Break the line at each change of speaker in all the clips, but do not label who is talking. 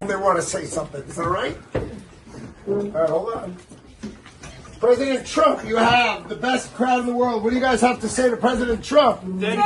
They want to say something. Is that all right? All right, hold on. President Trump, you have the best crowd in the world. What do you guys have to say to President Trump? Thank you.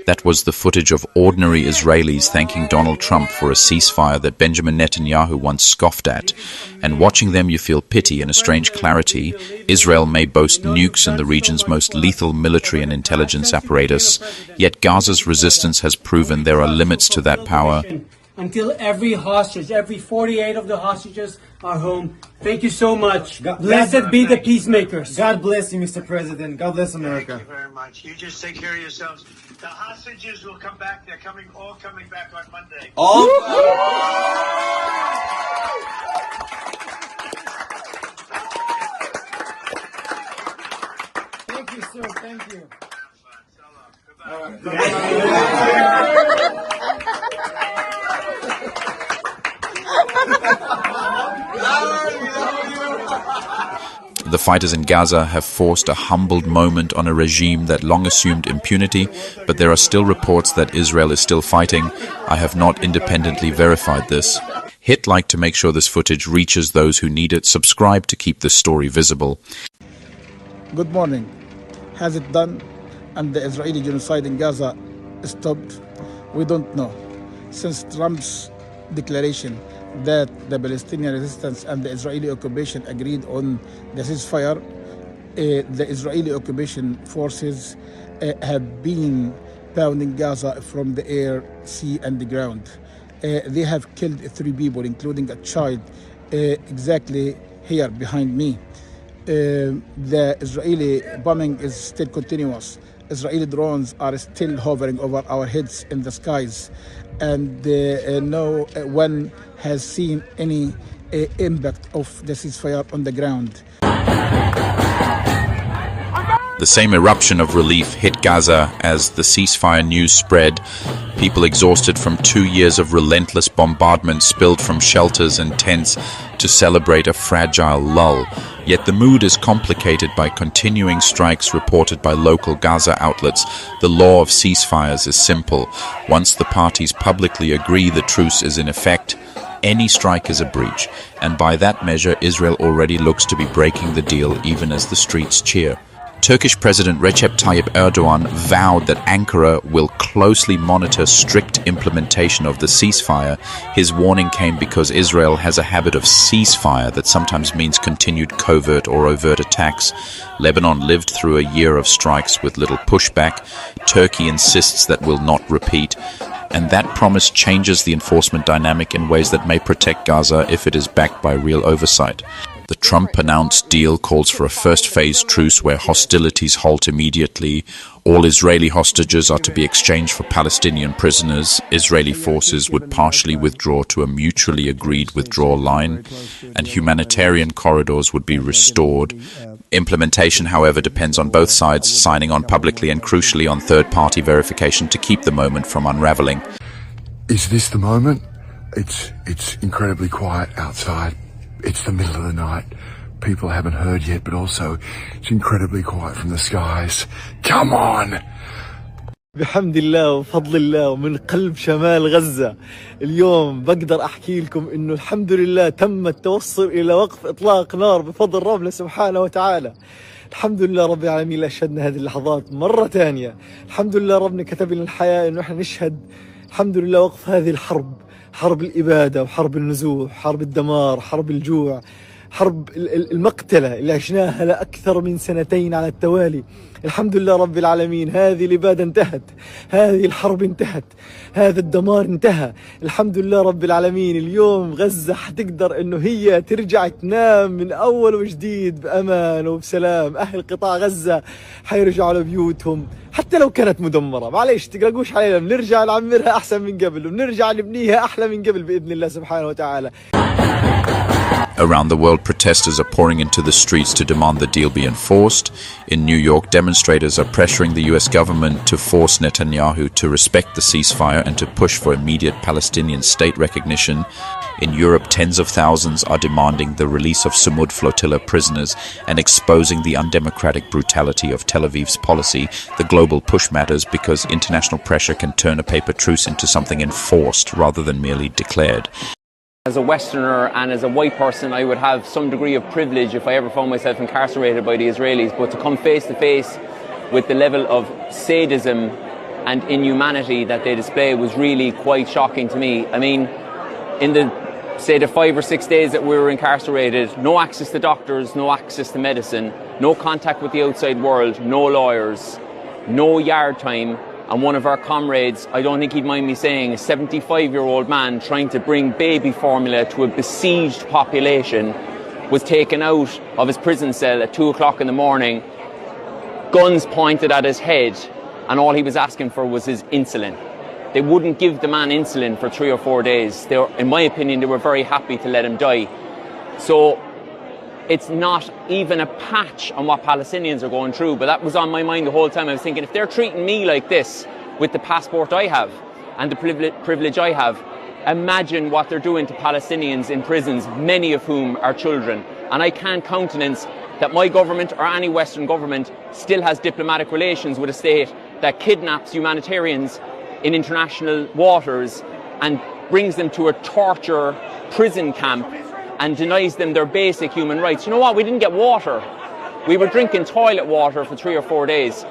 That was the footage of ordinary Israelis thanking Donald Trump for a ceasefire that Benjamin Netanyahu once scoffed at. And watching them, you feel pity and a strange clarity. Israel may boast nukes and the region's most lethal military and intelligence apparatus, yet Gaza's resistance has proven there are limits to that power.
Until every hostage, every 48 of the hostages are home. Thank you so much. Blessed be the peacemakers.
God bless you, Mr. President. God bless America.
Thank you very much. You just take care of yourselves. The hostages will come back. They're all coming back on Monday.
Thank you, sir. Thank you.
The fighters in Gaza have forced a humbled moment on a regime that long assumed impunity, but there are still reports that Israel is still fighting. I have not independently verified this. Hit like to make sure this footage reaches those who need it. Subscribe to keep this story visible.
Good morning. Has it done and the Israeli genocide in Gaza stopped? We don't know. Since Trump's declaration that the Palestinian resistance and the Israeli occupation agreed on the ceasefire, the Israeli occupation forces have been pounding Gaza from the air, sea and the ground. They have killed 3 people, including a child, exactly here behind me. The Israeli bombing is still continuous. Israeli drones are still hovering over our heads in the skies, and no one has seen any impact of the ceasefire on the ground.
The same eruption of relief hit Gaza as the ceasefire news spread. People exhausted from 2 years of relentless bombardment spilled from shelters and tents to celebrate a fragile lull. Yet the mood is complicated by continuing strikes reported by local Gaza outlets. The law of ceasefires is simple. Once the parties publicly agree the truce is in effect, any strike is a breach, and by that measure Israel already looks to be breaking the deal even as the streets cheer. Turkish President Recep Tayyip Erdogan vowed that Ankara will closely monitor strict implementation of the ceasefire. His warning came because Israel has a habit of ceasefire that sometimes means continued covert or overt attacks. Lebanon lived through a year of strikes with little pushback. Turkey insists that will not repeat. And that promise changes the enforcement dynamic in ways that may protect Gaza if it is backed by real oversight. The Trump-announced deal calls for a first-phase truce where hostilities halt immediately. All Israeli hostages are to be exchanged for Palestinian prisoners. Israeli forces would partially withdraw to a mutually agreed withdrawal line, and humanitarian corridors would be restored. Implementation, however, depends on both sides signing on publicly and, crucially, on third-party verification to keep the moment from unraveling.
Is this the moment? It's incredibly quiet outside. It's the middle of the night. People haven't heard yet, but also it's incredibly quiet from the skies. Come on!
بحمد الله وفضل الله ومن قلب شمال غزة اليوم بقدر أحكي لكم إنه الحمد لله تم التوصل إلى وقف إطلاق نار بفضل ربنا سبحانه وتعالى. الحمد لله رب العالمين لا شهدنا هذه اللحظات مرة ثانية. الحمد لله ربنا كتب لنا الحياة إنه إحنا نشهد الحمد لله وقف هذه الحرب، حرب الإبادة وحرب النزوح، حرب الدمار، حرب الجوع، حرب المقتلة اللي عشناها لأكثر من 2 على التوالي. الحمد لله رب العالمين هذه الإبادة انتهت، هذه الحرب انتهت، هذا الدمار انتهى. الحمد لله رب العالمين اليوم غزة حتقدر انه هي ترجع تنام من اول وجديد بأمان وبسلام. اهل قطاع غزة حيرجعوا لبيوتهم حتى لو كانت مدمرة. معليش تقلقوش علينا، بنرجع نعمرها احسن من قبل وبنرجع نبنيها احلى من قبل بإذن الله سبحانه وتعالى.
Around the world, protesters are pouring into the streets to demand the deal be enforced. In New York, demonstrators are pressuring the US government to force Netanyahu to respect the ceasefire and to push for immediate Palestinian state recognition. In Europe, tens of thousands are demanding the release of Samud flotilla prisoners and exposing the undemocratic brutality of Tel Aviv's policy. The global push matters because international pressure can turn a paper truce into something enforced rather than merely declared.
As a Westerner and as a white person, I would have some degree of privilege if I ever found myself incarcerated by the Israelis, but to come face to face with the level of sadism and inhumanity that they display was really quite shocking to me. I mean, in the 5 or 6 days that we were incarcerated, no access to doctors, no access to medicine, no contact with the outside world, no lawyers, no yard time. And one of our comrades, I don't think he'd mind me saying, a 75-year-old man trying to bring baby formula to a besieged population, was taken out of his prison cell at 2 o'clock in the morning, guns pointed at his head, and all he was asking for was his insulin. They wouldn't give the man insulin for 3 or 4 days. In my opinion, they were very happy to let him die. So it's not even a patch on what Palestinians are going through, but that was on my mind the whole time. I was thinking, if they're treating me like this with the passport I have and the privilege I have, imagine what they're doing to Palestinians in prisons, many of whom are children. And I can't countenance that my government or any Western government still has diplomatic relations with a state that kidnaps humanitarians in international waters and brings them to a torture prison camp and denies them their basic human rights. You know what? We didn't get water. We were drinking toilet water for 3 or 4 days.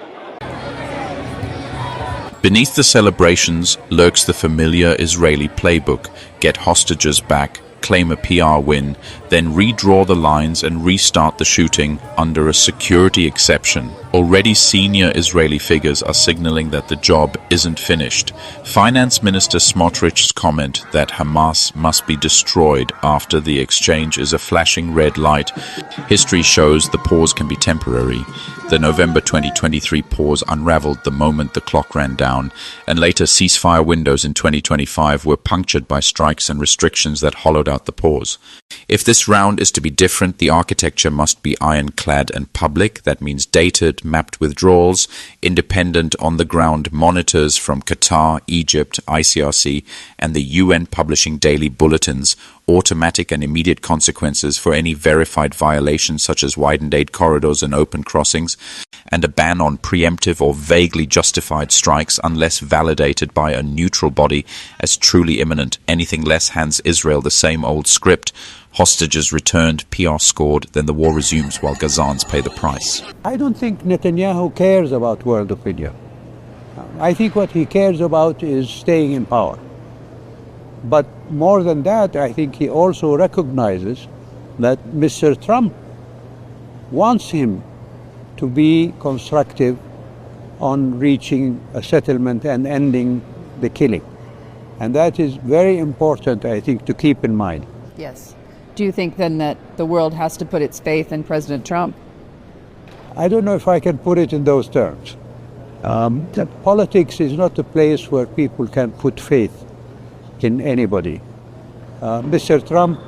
Beneath the celebrations lurks the familiar Israeli playbook: get hostages back, claim a PR win, then redraw the lines and restart the shooting under a security exception. Already senior Israeli figures are signaling that the job isn't finished. Finance Minister Smotrich's comment that Hamas must be destroyed after the exchange is a flashing red light. History shows the pause can be temporary. The November 2023 pause unraveled the moment the clock ran down, and later ceasefire windows in 2025 were punctured by strikes and restrictions that hollowed out the pause. If this round is to be different, the architecture must be ironclad and public. That means dated, mapped withdrawals, independent on-the-ground monitors from Qatar, Egypt, ICRC, and the UN publishing daily bulletins, automatic and immediate consequences for any verified violations such as widened aid corridors and open crossings, and a ban on preemptive or vaguely justified strikes unless validated by a neutral body as truly imminent. Anything less hands Israel the same old script: hostages returned, PR scored, then the war resumes while Gazans pay the price.
I don't think Netanyahu cares about world opinion. I think what he cares about is staying in power. But more than that, I think he also recognizes that Mr. Trump wants him to be constructive on reaching a settlement and ending the killing. And that is very important, I think, to keep in mind.
Yes. Do you think then that the world has to put its faith in President Trump?
I don't know if I can put it in those terms. That politics is not a place where people can put faith in anybody. Mr. Trump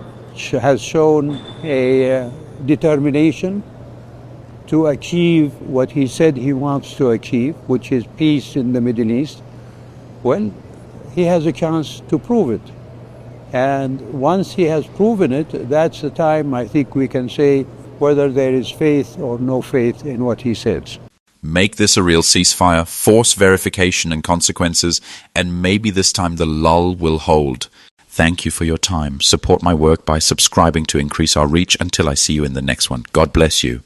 has shown a determination to achieve what he said he wants to achieve, which is peace in the Middle East. Well, he has a chance to prove it. And once he has proven it, that's the time I think we can say whether there is faith or no faith in what he says.
Make this a real ceasefire, force verification and consequences, and maybe this time the lull will hold. Thank you for your time. Support my work by subscribing to increase our reach. Until I see you in the next one. God bless you.